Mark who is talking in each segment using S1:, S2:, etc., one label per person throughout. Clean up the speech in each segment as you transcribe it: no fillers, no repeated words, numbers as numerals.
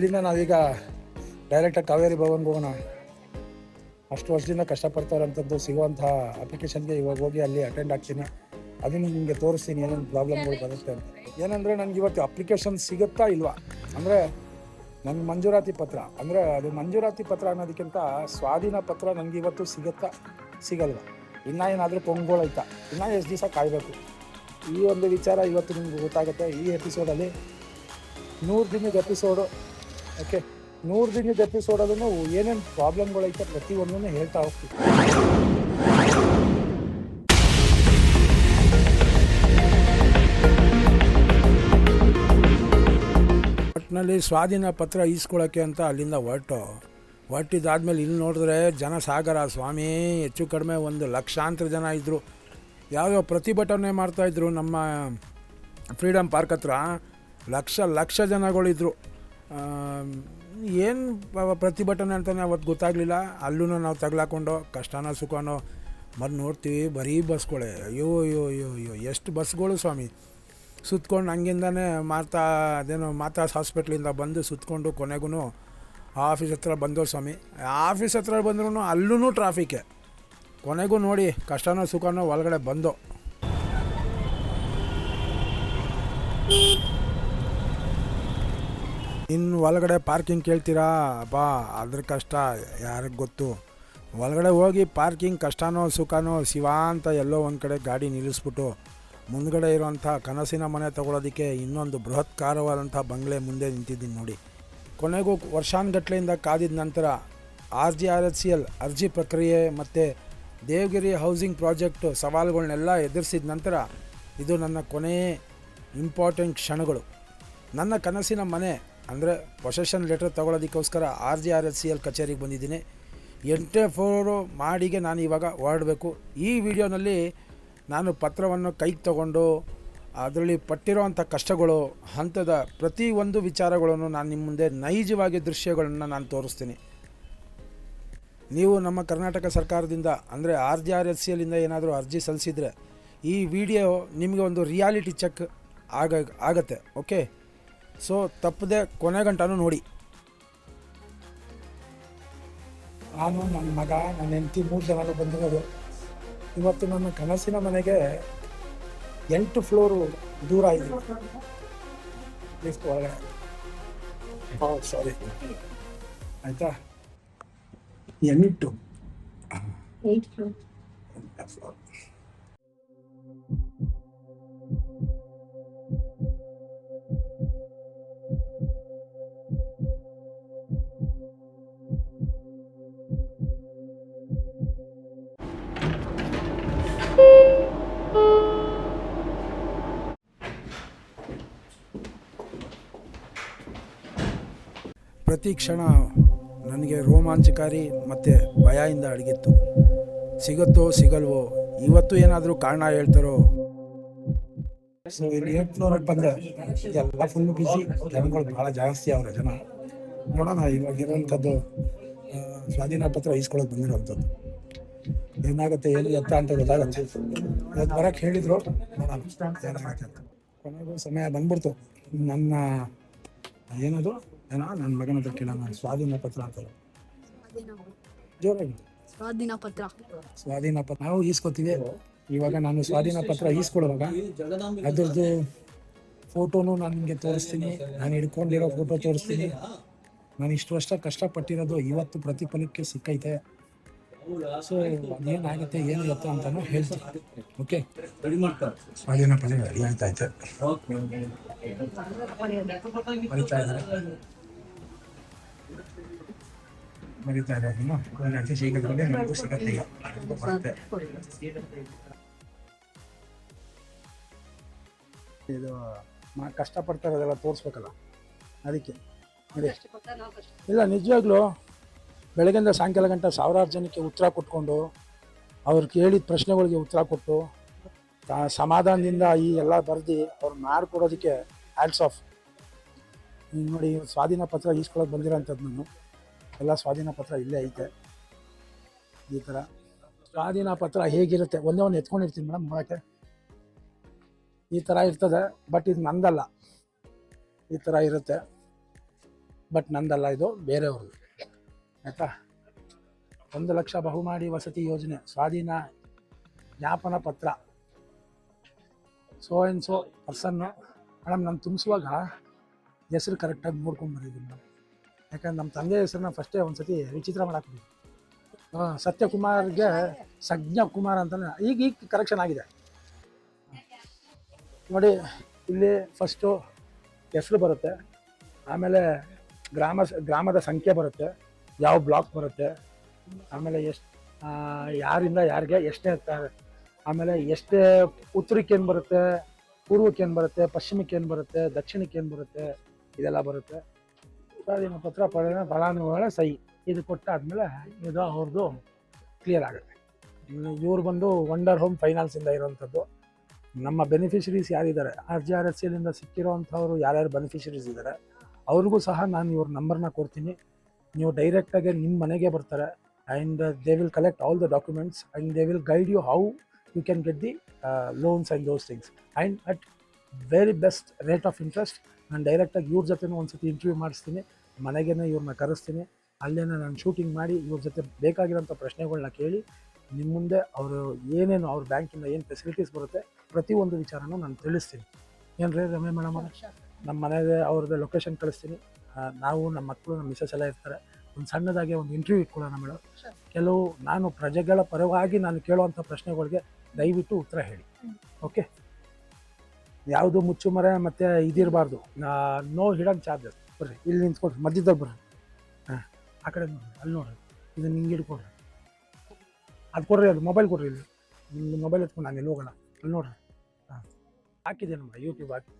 S1: ಇಲ್ಲಿಂದ ನಾವೀಗ ಡೈರೆಕ್ಟಾಗಿ ಕಾವೇರಿ ಭವನ್ಗೆ ಹೋಗೋಣ. ಅಷ್ಟು ವರ್ಷದಿಂದ ಕಷ್ಟಪಡ್ತಾರಂಥದ್ದು ಸಿಗುವಂತಹ ಅಪ್ಲಿಕೇಶನ್ಗೆ ಇವಾಗ ಹೋಗಿ ಅಲ್ಲಿ ಅಟೆಂಡ್ ಆಗ್ತೀನಿ. ಅದನ್ನು ನಿಮಗೆ ತೋರಿಸ್ತೀನಿ ಏನೇನು ಪ್ರಾಬ್ಲಮ್ಗಳು ಬರುತ್ತೆ ಅಂತ. ಏನಂದರೆ ನನಗೆ ಇವತ್ತು ಅಪ್ಲಿಕೇಶನ್ ಸಿಗುತ್ತಾ ಇಲ್ವಾ ಅಂದರೆ ನನ್ನ ಮಂಜೂರಾತಿ ಪತ್ರ ಅಂದರೆ ಅದು ಮಂಜೂರಾತಿ ಪತ್ರ ಅನ್ನೋದಕ್ಕಿಂತ ಸ್ವಾಧೀನ ಪತ್ರ ನನಗೆ ಇವತ್ತು ಸಿಗುತ್ತಾ ಸಿಗಲ್ವಾ, ಇನ್ನೂ ಏನಾದರೂ ಕೊಂಗೋಳೈತಾ, ಇನ್ನೂ ಎಷ್ಟು ದಿವಸ ಕಾಯಬೇಕು, ಈ ಒಂದು ವಿಚಾರ ಇವತ್ತು ನಿಮ್ಗೆ ಗೊತ್ತಾಗುತ್ತೆ. ಈ ಎಪಿಸೋಡಲ್ಲಿ 100 ದಿನದ ಎಪಿಸೋಡು. ಓಕೆ, 100 ದಿನದ ಎಪಿಸೋಡಲ್ಲೂ ಏನೇನು ಪ್ರಾಬ್ಲಮ್ಗಳೈತೆ ಪ್ರತಿಯೊಂದನ್ನು ಹೇಳ್ತಾ ಹೋಗ್ತೀವಿ. ಒಟ್ಟಿನಲ್ಲಿ ಸ್ವಾಧೀನ ಪತ್ರ ಈಸ್ಕೊಳ್ಳೋಕ್ಕೆ ಅಂತ ಅಲ್ಲಿಂದ ಹೊರಟಿದ್ದಾದ್ಮೇಲೆ ಇಲ್ಲಿ ನೋಡಿದ್ರೆ ಜನ ಸಾಗರ ಸ್ವಾಮಿ. ಹೆಚ್ಚು ಕಡಿಮೆ 1 ಲಕ್ಷಾಂತರ ಜನ ಇದ್ದರು. ಯಾವುದೋ ಪ್ರತಿಭಟನೆ ಮಾಡ್ತಾಯಿದ್ರು ನಮ್ಮ ಫ್ರೀಡಮ್ ಪಾರ್ಕ್ ಹತ್ರ. ಲಕ್ಷ ಜನಗಳಿದ್ರು. ಏನು ಪ್ರತಿಭಟನೆ ಅಂತಲೇ ಅವತ್ತು ಗೊತ್ತಾಗಲಿಲ್ಲ. ಅಲ್ಲೂ ನಾವು ತಗಲಾಕೊಂಡು ಕಷ್ಟನೋ ಸುಖನೋ ನೋಡ್ತೀವಿ ಬರೀ ಬಸ್ಗಳೇ. ಅಯ್ಯೋ ಎಷ್ಟು ಬಸ್ಗಳು ಸ್ವಾಮಿ. ಸುತ್ಕೊಂಡು ಹಂಗಿಂದನೇ ಮಾತಾಸ್ ಹಾಸ್ಪಿಟ್ಲಿಂದ ಬಂದು ಸುತ್ತಕೊಂಡು ಕೊನೆಗೂ ಆಫೀಸ್ ಹತ್ರ ಬಂದೋ ಸ್ವಾಮಿ. ಆಫೀಸ್ ಹತ್ರ ಬಂದ್ರೂ ಅಲ್ಲೂ ಟ್ರಾಫಿಕ್ಕೆ. ಕೊನೆಗೂ ನೋಡಿ ಕಷ್ಟನೋ ಸುಖನೋ ಒಳಗಡೆ ಬಂದೋ. ಇನ್ನು ಒಳಗಡೆ ಪಾರ್ಕಿಂಗ್ ಕೇಳ್ತೀರಾ ಬಾ, ಅದ್ರ ಕಷ್ಟ ಯಾರಿಗೆ ಗೊತ್ತು. ಒಳಗಡೆ ಹೋಗಿ ಪಾರ್ಕಿಂಗ್ ಕಷ್ಟನೋ ಸುಖನೋ ಶಿವ ಅಂತ ಎಲ್ಲೋ ಒಂದು ಕಡೆ ಗಾಡಿ ನಿಲ್ಲಿಸ್ಬಿಟ್ಟು ಮುಂದ್ಗಡೆ ಇರೋಂಥ ಕನಸಿನ ಮನೆ ತೊಗೊಳೋದಕ್ಕೆ ಇನ್ನೊಂದು ಬೃಹತ್ಕಾರವಾದಂಥ ಬಂಗ್ಲೆ ಮುಂದೆ ನಿಂತಿದ್ದೀನಿ ನೋಡಿ. ಕೊನೆಗೂ ವರ್ಷಾನುಗಟ್ಲೆಯಿಂದ ಕಾದಿದ ನಂತರ RGRHCL ಅರ್ಜಿ ಪ್ರಕ್ರಿಯೆ ಮತ್ತು ದೇವಗಿರಿ ಹೌಸಿಂಗ್ ಪ್ರಾಜೆಕ್ಟ್ ಸವಾಲುಗಳನ್ನೆಲ್ಲ ಎದುರಿಸಿದ ನಂತರ ಇದು ನನ್ನ ಕೊನೆಯ ಇಂಪಾರ್ಟೆಂಟ್ ಕ್ಷಣಗಳು. ನನ್ನ ಕನಸಿನ ಮನೆ ಅಂದರೆ ಪೊಸೆಷನ್ ಲೆಟರ್ ತೊಗೊಳೋದಕ್ಕೋಸ್ಕರ RGRHCL ಕಚೇರಿಗೆ ಬಂದಿದ್ದೀನಿ. 8 ಫ್ಲೋರು ಮಾಡಿಗೆ ನಾನು ಇವಾಗ ಹೊರಡಬೇಕು. ಈ ವಿಡಿಯೋನಲ್ಲಿ ನಾನು ಪತ್ರವನ್ನು ಕೈಗೆ ತಗೊಂಡು ಅದರಲ್ಲಿ ಪಟ್ಟಿರೋವಂಥ ಕಷ್ಟಗಳು ಹಂತದ ಪ್ರತಿಯೊಂದು ವಿಚಾರಗಳನ್ನು ನಾನು ನಿಮ್ಮ ಮುಂದೆ ನೈಜವಾಗಿ ದೃಶ್ಯಗಳನ್ನು ನಾನು ತೋರಿಸ್ತೀನಿ. ನೀವು ನಮ್ಮ ಕರ್ನಾಟಕ ಸರ್ಕಾರದಿಂದ ಅಂದರೆ RGRHCLinದ ಏನಾದರೂ ಅರ್ಜಿ ಸಲ್ಲಿಸಿದರೆ ಈ ವಿಡಿಯೋ ನಿಮಗೆ ಒಂದು ರಿಯಾಲಿಟಿ ಚೆಕ್ ಆಗತ್ತೆ. ಓಕೆ, ಸೊ ತಪ್ಪದೆ ಕೊನೆಗಂಟನೂ ನೋಡಿ. ನಾನು, ನನ್ನ ಮಗ, ನನ್ನ ಹೆಂಡತಿ 3 ಜನರು ಬಂದಿರೋದು. ಇವತ್ತು ನನ್ನ ಕನಸಿನ ಮನೆಗೆ 8 ಫ್ಲೋರು ದೂರ ಇದೆ ಲಿಫ್ಟ್ ಒಳಗಡೆ. ಸಾರಿ ಆಯಿತಾ, 8 ಫ್ಲೋರ್. ಪ್ರತಿ ಕ್ಷಣ ನನಗೆ ರೋಮಾಂಚಕಾರಿ ಮತ್ತು ಭಯದಿಂದ ಅಡಗಿತ್ತು. ಸಿಗುತ್ತೋ ಸಿಗಲ್ವೋ, ಇವತ್ತು ಏನಾದರೂ ಕಾರಣ ಹೇಳ್ತಾರೋ. ಸೊ ಇಲ್ಲಿ 8 ಫ್ಲೋರಿಗೆ ಬಂದೆ. ಎಲ್ಲ ಫುಲ್ಲು ಬಿಸಿ, ಜನಗಳು ಭಾಳ ಜಾಸ್ತಿ ಅವರ ಜನ. ನೋಡೋಣ ಇವಾಗಿರೋಂಥದ್ದು ಸ್ವಾಧೀನ ಪತ್ರ ಈಸ್ಕೊಳ್ಳೋಕೆ ಬಂದಿರೋವಂಥದ್ದು ಏನಾಗುತ್ತೆ ಏನು ಎತ್ತ ಅಂತ ಗೊತ್ತಾಗುತ್ತೆ. ಇವತ್ತು ಬರೋಕ್ಕೆ ಹೇಳಿದರು, ನೋಡೋಣ ಏನಾಗುತ್ತೆ ಅಂತ. ಕೊನೆಗೂ ಸಮಯ ಬಂದ್ಬಿಡ್ತು. ನನ್ನ ನನ್ನ ಮಗನ ಹತ್ರ ಕೇಳೋಣ. ಸ್ವಾಧೀನ ಪತ್ರ ಅಂತಲ್ಲ, ಜೋರಾಗಿದೆ. ಸ್ವಾಧೀನ ಪತ್ರ ನಾವು ಈಸ್ಕೊತೀವಿ. ಇವಾಗ ನಾನು ಸ್ವಾಧೀನ ಪತ್ರ ಈಸ್ಕೊಳ್ಳುವಾಗ ಅದ್ರದ್ದು ಫೋಟೋನು ನಾನು ನಿಮಗೆ ತೋರಿಸ್ತೀನಿ. ನಾನು ಹಿಡ್ಕೊಂಡಿರೋ ಫೋಟೋ ತೋರಿಸ್ತೀನಿ. ನಾನು ಇಷ್ಟು ವರ್ಷ ಕಷ್ಟಪಟ್ಟಿರೋದು ಇವತ್ತು ಪ್ರತಿಫಲಕ್ಕೆ ಸಿಕ್ಕೈತೆ. ಸೊ ಅದೇನಾಗುತ್ತೆ ಏನು ಎತ್ತ ಅಂತಾನು ಹೇಳ್ತೀನಿ. ಓಕೆ, ಸ್ವಾಧೀನ ಪತ್ರ ರೆಡಿ ಆಯ್ತೈತೆ, ಬರೀತಾ ಇರೋದನ್ನು ಶೀಘ್ರದಲ್ಲೇ ನನಗೂ ಸಿಗತ್ತೆ. ಇದು ಕಷ್ಟಪಡ್ತಾ ಇರೋದೆಲ್ಲ ತೋರಿಸ್ಬೇಕಲ್ಲ, ಅದಕ್ಕೆ ನೋಡಿ. ಇಲ್ಲ ನಿಜವಾಗ್ಲೂ ಬೆಳಗ್ಗೆಯಿಂದ ಸಾಯಂಕಾಲ ಗಂಟೆ ಸಾವಿರಾರು ಜನಕ್ಕೆ ಉತ್ತರ ಕೊಟ್ಕೊಂಡು ಅವ್ರು ಕೇಳಿದ ಪ್ರಶ್ನೆಗಳಿಗೆ ಉತ್ತರ ಕೊಟ್ಟು ಸಮಾಧಾನದಿಂದ ಈ ಎಲ್ಲ ಬರೆದು ಅವ್ರು ಮಾಡಿಕೊಡೋದಕ್ಕೆ ಹ್ಯಾಟ್ಸ್ ಆಫ್. ನೋಡಿ, ಸ್ವಾಧೀನ ಪತ್ರ ಈಸ್ಕೊಳ್ಳೋಕೆ ಬಂದಿರೋಂಥದ್ದು ನಾನು. ಎಲ್ಲ ಸ್ವಾಧೀನ ಪತ್ರ ಇಲ್ಲೇ ಐತೆ. ಈ ಥರ ಸ್ವಾಧೀನ ಪತ್ರ ಹೇಗಿರುತ್ತೆ ಒಂದೇ ಒಂದು ಎತ್ಕೊಂಡಿರ್ತೀನಿ ಮೇಡಮ್ ನೋಡೋಕ್ಕೆ. ಈ ಥರ ಇರ್ತದೆ, ಬಟ್ ಇದು ನಂದಲ್ಲ. ಈ ಥರ ಇರುತ್ತೆ. ಬಟ್ ನಂದಲ್ಲ, ಇದು ಬೇರೆಯವ್ರದ್ದು ಆಯಿತಾ. 1,00,000 ಬಹುಮಾಡಿ ವಸತಿ ಯೋಜನೆ ಸ್ವಾಧೀನ ಜ್ಞಾಪನ ಪತ್ರ so and so person. Madam ನಾನು ತುಂಬಿಸುವಾಗ ಹೆಸರು ಕರೆಕ್ಟಾಗಿ ನೋಡ್ಕೊಂಡು ಬಂದಿದ್ದೀನಿ ಮೇಡಮ್. ಯಾಕಂದ್ರೆ ನಮ್ಮ ತಂದೆ ಹೆಸರನ್ನ ಫಸ್ಟೇ ಒಂದು ಸತಿ ವಿಚಿತ್ರ ಮಾಡಾಕ್ಬಿಡಿ. ಸತ್ಯಕುಮಾರ್ಗೆ ಸಜ್ಞ ಕುಮಾರ್ ಅಂತಲೇ ಈಗ ಕರೆಕ್ಷನ್ ಆಗಿದೆ ನೋಡಿ. ಇಲ್ಲಿ ಫಸ್ಟು ಹೆಸರು ಬರುತ್ತೆ, ಆಮೇಲೆ ಗ್ರಾಮದ ಸಂಖ್ಯೆ ಬರುತ್ತೆ, ಯಾವ ಬ್ಲಾಕ್ ಬರುತ್ತೆ, ಆಮೇಲೆ ಎಷ್ಟು ಯಾರಿಂದ ಯಾರಿಗೆ ಎಷ್ಟೇ ಇರ್ತಾರೆ, ಆಮೇಲೆ ಎಷ್ಟೇ ಉತ್ತರಕ್ಕೆ ಏನು ಬರುತ್ತೆ, ಪೂರ್ವಕ್ಕೆ ಏನು ಬರುತ್ತೆ, ಪಶ್ಚಿಮಕ್ಕೆ ಏನು ಬರುತ್ತೆ, ದಕ್ಷಿಣಕ್ಕೆ ಏನು ಬರುತ್ತೆ, ಇದೆಲ್ಲ ಬರುತ್ತೆ. ಸ್ವಾಧೀನ ಪತ್ರ ಫಲಾನುಭವಿಗಳ ಸಹಿ ಇದು ಕೊಟ್ಟಾದ್ಮೇಲೆ ಇದು ಅವ್ರದ್ದು ಕ್ಲಿಯರ್ ಆಗುತ್ತೆ. ಇವ್ರು ಬಂದು ವಂಡರ್ ಹೋಮ್ ಫೈನಾನ್ಸಿಂದ ಇರೋವಂಥದ್ದು. ನಮ್ಮ ಬೆನಿಫಿಷರೀಸ್ ಯಾರಿದ್ದಾರೆ, RGRSCಲಿಂದ ಸಿಕ್ಕಿರೋವಂಥವ್ರು ಯಾರ್ಯಾರು ಬೆನಿಫಿಷರೀಸ್ ಇದ್ದಾರೆ ಅವ್ರಿಗೂ ಸಹ ನಾನು ಇವ್ರ ನಂಬರ್ನ ಕೊಡ್ತೀನಿ. ನೀವು ಡೈರೆಕ್ಟಾಗಿ ನಿಮ್ಮ ಮನೆಗೆ ಬರ್ತಾರೆ and they will collect all the documents and they will guide you how you can get the loans and those things and at very best rate of interest. ನಾನು ಡೈರೆಕ್ಟಾಗಿ ಇವ್ರ ಜೊತೆನೂ ಒಂದು ಸತಿ ಇಂಟರ್ವ್ಯೂ ಮಾಡಿಸ್ತೀನಿ, ಮನೆಗೇ ಇವ್ರನ್ನ ಕರೆಸ್ತೀನಿ, ಅಲ್ಲೇ ನಾನು ಶೂಟಿಂಗ್ ಮಾಡಿ ಇವ್ರ ಜೊತೆ ಬೇಕಾಗಿರೋಂಥ ಪ್ರಶ್ನೆಗಳನ್ನ ಕೇಳಿ ನಿಮ್ಮ ಮುಂದೆ ಅವರು ಏನೇನು ಅವ್ರ ಬ್ಯಾಂಕಿಂದ ಏನು ಫೆಸಿಲಿಟೀಸ್ ಬರುತ್ತೆ ಪ್ರತಿಯೊಂದು ವಿಚಾರನೂ ನಾನು ತಿಳಿಸ್ತೀನಿ. ಏನು ರೀ ರಮ್ಯ ಮೇಡಮ್, ನಮ್ಮ ಮನೆಗೆ ಅವ್ರದ್ದು ಲೊಕೇಶನ್ ಕಳಿಸ್ತೀನಿ. ನಾವು ನಮ್ಮ ಮಕ್ಕಳು ನಮ್ಮ ಮಿಸಸ್ ಎಲ್ಲ ಇರ್ತಾರೆ. ಒಂದು ಸಣ್ಣದಾಗಿ ಒಂದು ಇಂಟರ್ವ್ಯೂ ಇಟ್ಕೊಳ್ಳೋಣ ಮೇಡಮ್. ಕೆಲವು ನಾನು ಪ್ರಜೆಗಳ ಪರವಾಗಿ ನಾನು ಕೇಳುವಂಥ ಪ್ರಶ್ನೆಗಳಿಗೆ ದಯವಿಟ್ಟು ಉತ್ತರ ಹೇಳಿ. ಓಕೆ, ಯಾವುದು ಮುಚ್ಚುಮರೆ ಮತ್ತು ಇದಿರಬಾರ್ದು. No hidden charges. ಬರ್ರಿ ಇಲ್ಲಿ ನಿಂತ್ಕೊಡ್ರಿ, ಮಧ್ಯದಲ್ಲಿ ಬರ್ರಿ. ಹಾಂ, ಆ ಕಡೆ ನೋಡ್ರಿ, ಅಲ್ಲಿ ನೋಡ್ರಿ, ಇದನ್ನು ಹಿಂಗೆ ಹಿಡ್ಕೊಡ್ರಿ, ಅದು ಕೊಡ್ರಿ, ಅದು ಮೊಬೈಲ್ ಕೊಡ್ರಿ. ಇಲ್ಲಿ ನಿಮ್ದು ಮೊಬೈಲ್ ಎತ್ಕೊಂಡು ನಾನು ಎಲ್ಲಿ ಹೋಗೋಣ, ಅಲ್ಲಿ ನೋಡ್ರಿ. ಹಾಂ, ಹಾಕಿದೆ ನಮ್ಮ ಯೂಟ್ಯೂಬ್ ಹಾಕಿ.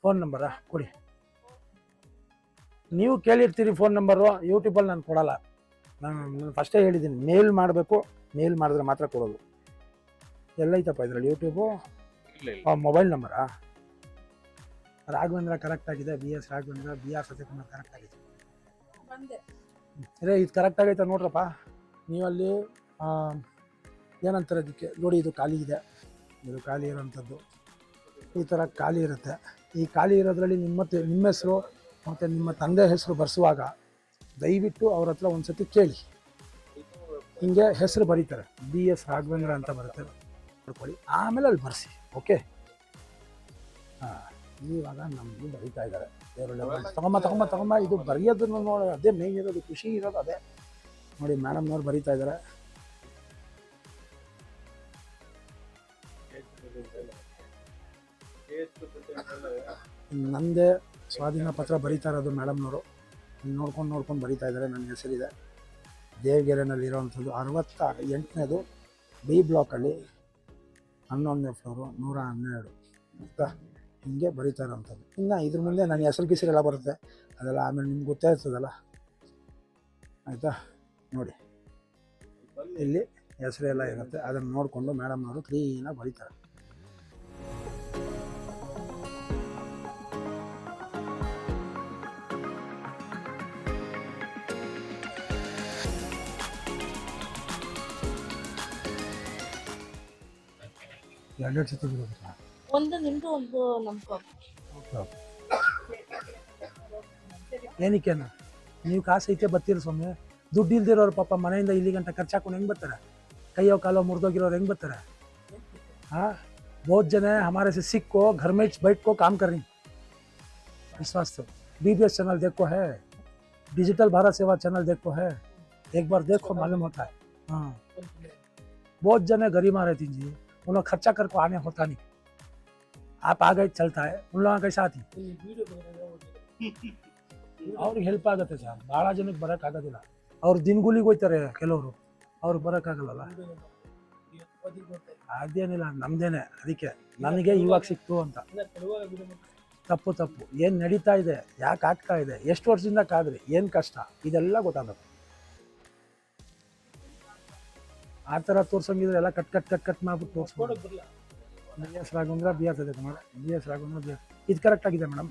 S1: ಫೋನ್ ನಂಬರಾ ಕೊಡಿ. ನೀವು ಕೇಳಿರ್ತೀರಿ ಫೋನ್ ನಂಬರು, ಯೂಟ್ಯೂಬಲ್ಲಿ ನಾನು ಕೊಡಲ್ಲ. ನಾನು ಫಸ್ಟೇ ಹೇಳಿದ್ದೀನಿ, ಮೇಲ್ ಮಾಡಬೇಕು, ಮೇಲ್ ಮಾಡಿದ್ರೆ ಮಾತ್ರ ಕೊಡೋದು. ಎಲ್ಲೈತಪ್ಪ ಇದರಲ್ಲಿ ಯೂಟ್ಯೂಬು? ಮೊಬೈಲ್ ನಂಬರಾ? ರಾಘವೇಂದ್ರ ಕರೆಕ್ಟ್ ಆಗಿದೆ, BS Raghavendra, BR Sathyakumar correct ಆಗಿದೆ. ಅರೇ ಇದು ಕರೆಕ್ಟ್ ಆಗೈತೆ ನೋಡ್ರಪ್ಪ. ನೀವಲ್ಲಿ ಏನಂತಾರೆ ಅದಕ್ಕೆ ನೋಡಿ, ಇದು ಖಾಲಿ ಇದೆ, ಇದು ಖಾಲಿ ಇರೋಂಥದ್ದು ಈ ಥರ ಖಾಲಿ ಇರುತ್ತೆ. ಈ ಖಾಲಿ ಇರೋದ್ರಲ್ಲಿ ನಿಮ್ಮ ಹೆಸರು ಮತ್ತು ನಿಮ್ಮ ತಂದೆ ಹೆಸರು ಬರೆಸುವಾಗ ದಯವಿಟ್ಟು ಅವ್ರ ಹತ್ರ ಒಂದು ಸತಿ ಕೇಳಿ. ಹಿಂಗೆ ಹೆಸರು ಬರೀತಾರೆ, BS ರಾಘವೇಂದ್ರ ಅಂತ ಬರುತ್ತೆ, ನೋಡ್ಕೊಳ್ಳಿ, ಆಮೇಲೆ ಅಲ್ಲಿ ಬರೆಸಿ. ಓಕೆ, ಹಾಂ, ಇವಾಗ ನಮಗೂ ಬರೀತಾ ಇದ್ದಾರೆ. ತಗೊಂಬ ಇದು ಬರೆಯೋದನ್ನು ನೋಡಿ, ಅದೇ ಮೇನ್ ಇರೋದು, ಖುಷಿ ಇರೋದು ಅದೇ ನೋಡಿ. ಮೇಡಮ್ನವ್ರು ಬರೀತಾ ಇದ್ದಾರೆ. ನಂದೇ ಸ್ವಾಧೀನ ಪತ್ರ ಬರೀತಾ ಇರೋದು ಮೇಡಮ್ನವರು. ನೋಡ್ಕೊಂಡು ಬರೀತಾ ಇದ್ದಾರೆ. ನನ್ನ ಹೆಸರಿದೆ, ದೇವಗೆರೆನಲ್ಲಿ ಇರೋವಂಥದ್ದು, 68ನೇದು B ಬ್ಲಾಕಲ್ಲಿ, 11ನೇ ಫ್ಲೋರು, 112 ಅಂತ ಹಿಂಗೆ ಬರೀತಾ ಇರೋವಂಥದ್ದು. ಇನ್ನು ಇದ್ರ ಮುಂದೆ ನನ್ನ ಹೆಸರೆಲ್ಲ ಬರುತ್ತೆ, ಅದೆಲ್ಲ ಆಮೇಲೆ ನಿಮ್ಗೆ ಗೊತ್ತೇ ಇರ್ತದಲ್ಲ, ಆಯಿತಾ. ನೋಡಿ ಇಲ್ಲಿ ಹೆಸರೆಲ್ಲ ಇರುತ್ತೆ, ಅದನ್ನು ನೋಡಿಕೊಂಡು ಮೇಡಮ್ನವರು ಕ್ಲೀನಾಗಿ ಬರೀತಾರೆ. ಎರಡೆರಡು ಸತಿ ಬಿಡೋದು,
S2: ಒಂದು ನಿಮ್ದು ಒಂದು ನಮ್ದು.
S1: ಏನಕ್ಕೇನು ನೀವು ಕಾಸು ಐತೆ ಬರ್ತೀರಿ ಸ್ವಾಮಿ. ದುಡ್ಡು ಇಲ್ದಿರೋರು ಪಾಪ ಮನೆಯಿಂದ ಇಲ್ಲಿ ಗಂಟ ಖರ್ಚು ಹಾಕೊಂಡು ಹೆಂಗೆ ಬರ್ತಾರೆ? ಕೈಯೋ ಕಾಲೋ ಮುರಿದೋಗಿರೋರು ಹೆಂಗೆ ಬರ್ತಾರೆ? हाँ, बहुत जन है हमारे से सीख को घर में बैठ को काम कर रही। विश्वास तो BBS चैनल देखो है, डिजिटल भारत सेवा चैनल देखो है, एक बार देखो मालूम होता है। हाँ, बहुत जन है गरीब आ रहती जी, उन लोग खर्चा करके आने होता नहीं। आप आ गए चलता है, उन लोगों के साथ ही ಅವ್ರಿಗೆ ಹೆಲ್ಪ್ ಆಗುತ್ತೆ ಸರ್. ಭಾಳ ಜನಕ್ಕೆ ಬರೋಕ್ಕಾಗೋದಿಲ್ಲ, ಅವ್ರು ದಿನಗೂಲಿಗೆ ಹೋಗ್ತಾರೆ ಕೆಲವರು, ಅವ್ರಿಗೆ ಬರೋಕ್ಕಾಗಲ್ಲ. ಅದೇನಿಲ್ಲ, ನಮ್ದೇನೆ, ಅದಕ್ಕೆ ನನಗೆ ಇವಾಗ ಸಿಕ್ತು ಅಂತ. ತಪ್ಪು ಏನು ನಡೀತಾ ಇದೆ, ಯಾಕೆ ಆಗ್ತಾ ಇದೆ, ಎಷ್ಟು ವರ್ಷದಿಂದ ಕಾದ್ರಿ, ಏನು ಕಷ್ಟ, ಇದೆಲ್ಲ ಗೊತ್ತಾಗುತ್ತೆ. ಆ ಥರ ತೋರ್ಸಂಗಿದ್ರೆ ಎಲ್ಲ ಕಟ್ ಮಾಡ್ಬಿಟ್ಟು ತೋರಿಸ್ಬೋದು. BS Raghavendra, BR Sathyakumar, BS Raghavendra, ಇದು ಕರೆಕ್ಟ್ ಆಗಿದೆ ಮೇಡಮ್.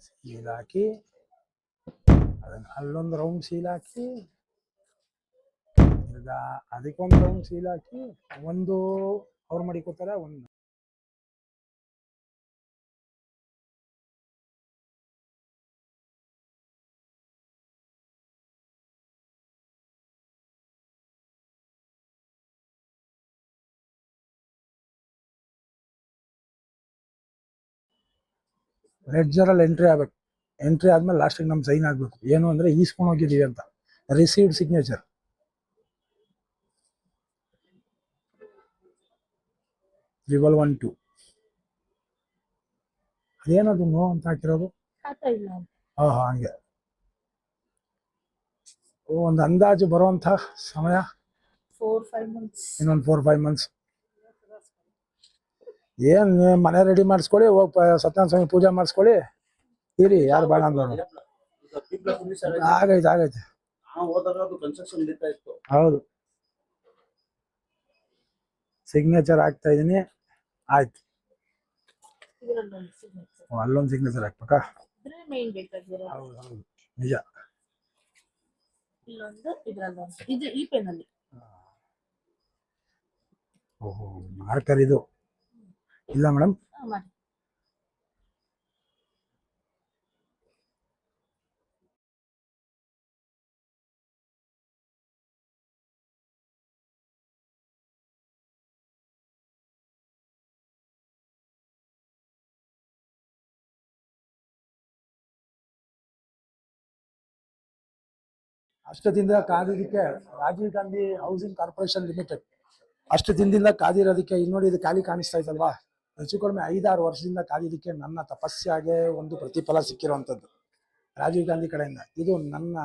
S1: ಸೀಲ್ ಹಾಕಿ ಅದನ್ನು ಅಲ್ಲೊಂದು ರೌಂಡ್ ಸೀಲ್ ಹಾಕಿ ಇವಾಗ ಅದಕ್ಕೊಂದು ರೌಂಡ್ ಸೀಲ್ ಹಾಕಿ ಒಂದು ಅವ್ರು ಮಡಿಕೋತಾರೆ, ಒಂದು ಲೆಡ್ಜರಲ್ಲಿ ಎಂಟ್ರಿ ಆಗ್ಬೇಕು. ಎಂಟ್ರಿ ಆದ್ಮೇಲೆ ಲಾಸ್ಟಿಗೆ ನಮ್ಮ ಸೈನ್ ಆಗ್ಬೇಕು. ಏನು ಅಂದ್ರೆ ಈಸ್ಕೊಂಡು ಹೋಗಿದೀವಿ ಅಂತ, ರಿಸೀವ್ಡ್ ಸಿಗ್ನೇಚರ್. 112 ಅದೇನದು ನೋ ಅಂತ ಹಾಕಿರೋದು?
S2: ಖಾತಾ ಇಲ್ಲ ಅಂತ.
S1: ಹಂಗೆ. ಒಂದು ಅಂದಾಜು ಬರುವಂತ ಸಮಯ
S2: 4-5 months.
S1: ಇನ್ನೊಂದು 4-5 months. ಏನ್ ಮನೆ ರೆಡಿ ಮಾಡಿಸ್ಕೊಳ್ಳಿ, ಹೋಗಿ ಸತ್ಯನಾರಾಯಣ ಸ್ವಾಮಿ ಪೂಜೆ ಮಾಡಿಸ್ಕೊಳ್ಳಿ, ಇರಿ, ಯಾರು ಬೇಡ ಅಂದ್ರು. ಆಗೈತೆ. ಹೌದು, ಸಿಗ್ನೇಚರ್ ಹಾಕ್ತಾ ಇದೀನಿ. ಆಯ್ತು,
S2: ಇದರಲ್ಲೊಂದು signature.
S1: ಅಲ್ಲೊಂದು ಸಿಗ್ನೇಚರ್ ಹಾಕ್ಬೇಕಾ?
S2: ಇದ್ರೆ ಮೇನ್ ಬೇಕಾಗಿರೋದು.
S1: ಹೌದು, ನಿಜ.
S2: ಇಲ್ಲೊಂದು, ಇದ್ರಲ್ಲೊಂದು. ಇದು ಈ ಪೆನ್ನಲ್ಲಿ.
S1: ಓಹೋ, ಮಾರ್ಕರ್ ಇದು ಇಲ್ಲ ಮೇಡಮ್?
S2: ಮಾಡಿ.
S1: ಅಷ್ಟು ದಿನದಿಂದ ಕಾದಿದ್ದಕ್ಕೆ Rajiv Gandhi housing corporation limited, ಅಷ್ಟು ದಿನದಿಂದ ಕಾದಿರೋದಕ್ಕೆ ಇಲ್ಲಿ ನೋಡಿ, ಇದು ಖಾಲಿ ಕಾಣಿಸ್ತಾ ಇತ್ತಲ್ವಾ? ಹೆಚ್ಚು ಕಡಿಮೆ 5-6 ವರ್ಷದಿಂದ ಕಾದಿದ್ದಕ್ಕೆ ನನ್ನ ತಪಸ್ಯಾಗೆ ಒಂದು ಪ್ರತಿಫಲ ಸಿಕ್ಕಿರುವಂಥದ್ದು ರಾಜೀವ್ ಗಾಂಧಿ ಕಡೆಯಿಂದ. ಇದು ನನ್ನ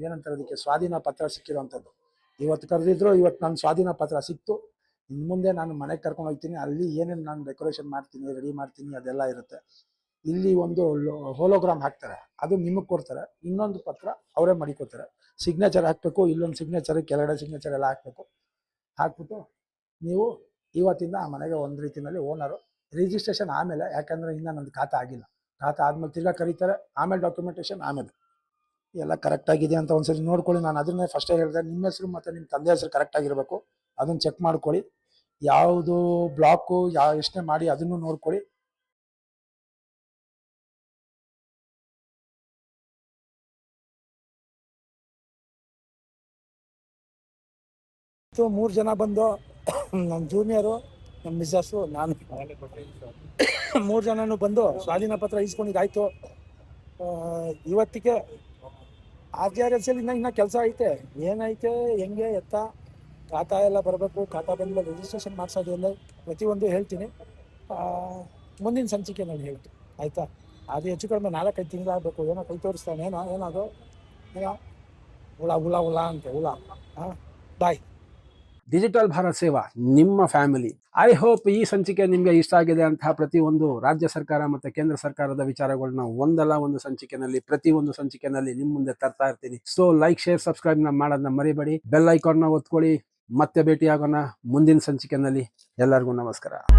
S1: ಏನಂತಾರೆ ಅದಕ್ಕೆ, ಸ್ವಾಧೀನ ಪತ್ರ ಸಿಕ್ಕಿರುವಂಥದ್ದು. ಇವತ್ತು ಕರೆದಿದ್ರು, ಇವತ್ತು ನನ್ನ ಸ್ವಾಧೀನ ಪತ್ರ ಸಿಕ್ತು. ಇನ್ನು ಮುಂದೆ ನಾನು ಮನೆಗೆ ಕರ್ಕೊಂಡು ಹೋಗ್ತೀನಿ, ಅಲ್ಲಿ ಏನೇನು ನಾನು ಡೆಕೋರೇಷನ್ ಮಾಡ್ತೀನಿ, ರೆಡಿ ಮಾಡ್ತೀನಿ, ಅದೆಲ್ಲ ಇರುತ್ತೆ. ಇಲ್ಲಿ ಒಂದು ಹೋಲೋಗ್ರಾಮ್ ಹಾಕ್ತಾರೆ, ಅದು ನಿಮಗೆ ಕೊಡ್ತಾರೆ. ಇನ್ನೊಂದು ಪತ್ರ ಅವರೇ ಮಡಿಕೋತಾರೆ. ಸಿಗ್ನೇಚರ್ ಹಾಕಬೇಕು, ಇಲ್ಲೊಂದು ಸಿಗ್ನೇಚರ್, ಕೆಳಗಡೆ ಸಿಗ್ನೇಚರ್ ಎಲ್ಲ ಹಾಕಬೇಕು. ಹಾಕ್ಬಿಟ್ಟು ನೀವು ಇವತ್ತಿಂದ ಆ ಮನೆಗೆ ಒಂದು ರೀತಿಯಲ್ಲಿ ಓನರು. ರಿಜಿಸ್ಟ್ರೇಷನ್ ಆಮೇಲೆ, ಯಾಕಂದರೆ ಇನ್ನೂ ನಂದು ಖಾತಾ ಆಗಿಲ್ಲ. ಖಾತಾ ಆದ್ಮೇಲೆ ತಿರ್ಗಾ ಕರೀತಾರೆ, ಆಮೇಲೆ ಡಾಕ್ಯುಮೆಂಟೇಷನ್, ಆಮೇಲೆ ಎಲ್ಲ ಕರೆಕ್ಟಾಗಿದೆ ಅಂತ ಒಂದ್ಸರಿ ನೋಡ್ಕೊಳ್ಳಿ. ನಾನು ಅದನ್ನೇ ಫಸ್ಟೇ ಹೇಳಿದೆ, ನಿಮ್ಮ ಹೆಸರು ಮತ್ತು ನಿಮ್ಮ ತಂದೆ ಹೆಸರು ಕರೆಕ್ಟಾಗಿರಬೇಕು, ಅದನ್ನು ಚೆಕ್ ಮಾಡ್ಕೊಳ್ಳಿ. ಯಾವುದು ಬ್ಲಾಕು ಎಷ್ಟೇ ಮಾಡಿ ಅದನ್ನು ನೋಡ್ಕೊಳ್ಳಿ. ಮೂರು ಜನ ಬಂದು, ನಮ್ಮ ಜೂನಿಯರು, ನಮ್ಮ ಮಿಸ್ಸಸ್ಸು, ನಾನು, 3 ಜನನು ಬಂದು ಸ್ವಾಧೀನ ಪತ್ರ ಇಸ್ಕೊಂಡಿದ್ದಾಯ್ತು. ಇವತ್ತಿಗೆ RGRS ಇನ್ನೂ ಕೆಲಸ ಐತೆ. ಏನೈತೆ, ಹೆಂಗೆ ಎತ್ತ ಖಾತಾ ಎಲ್ಲ ಬರಬೇಕು. ಖಾತಾ ಬಂದ್ಮೇಲೆ ರಿಜಿಸ್ಟ್ರೇಷನ್ ಮಾಡಿಸೋದು ಎಲ್ಲ ಪ್ರತಿಯೊಂದು ಹೇಳ್ತೀನಿ. ಮುಂದಿನ ಸಂಚಿಕೆ ನಾನು ಹೇಳ್ತೀನಿ, ಆಯಿತಾ? ಅದು ಹೆಚ್ಚು ಕಡಿಮೆ 4-5 ತಿಂಗಳಾಗಬೇಕು. ಏನೋ ಕೈ ತೋರಿಸ್ತಾನೆ, ಏನದು ಹುಳ ಅಂತೆ, ಹುಳ. ಬಾಯ್. ಡಿಜಿಟಲ್ ಭಾರತ್ ಸೇವಾ, ನಿಮ್ಮ ಫ್ಯಾಮಿಲಿ. ಐ ಹೋಪ್ ಈ ಸಂಚಿಕೆ ನಿಮಗೆ ಇಷ್ಟ ಆಗಿದೆ ಅಂತ. ಪ್ರತಿಯೊಂದು ರಾಜ್ಯ ಸರ್ಕಾರ ಮತ್ತು ಕೇಂದ್ರ ಸರ್ಕಾರದ ವಿಚಾರಗಳನ್ನ ಒಂದಲ್ಲ ಒಂದು ಸಂಚಿಕೆನಲ್ಲಿ, ಪ್ರತಿಯೊಂದು ಸಂಚಿಕೆನಲ್ಲಿ ನಿಮ್ಮ ಮುಂದೆ ತರ್ತಾ ಇರ್ತೀನಿ. ಸೊ ಲೈಕ್, ಶೇರ್, ಸಬ್ಸ್ಕ್ರೈಬ್ ಮಾಡೋದನ್ನ ಮರಿಬೇಡಿ. ಬೆಲ್ ಐಕಾನ್ನ ಒತ್ಕೊಳ್ಳಿ. ಮತ್ತೆ ಭೇಟಿ ಆಗೋಣ ಮುಂದಿನ ಸಂಚಿಕೆನಲ್ಲಿ. ಎಲ್ಲರಿಗೂ ನಮಸ್ಕಾರ.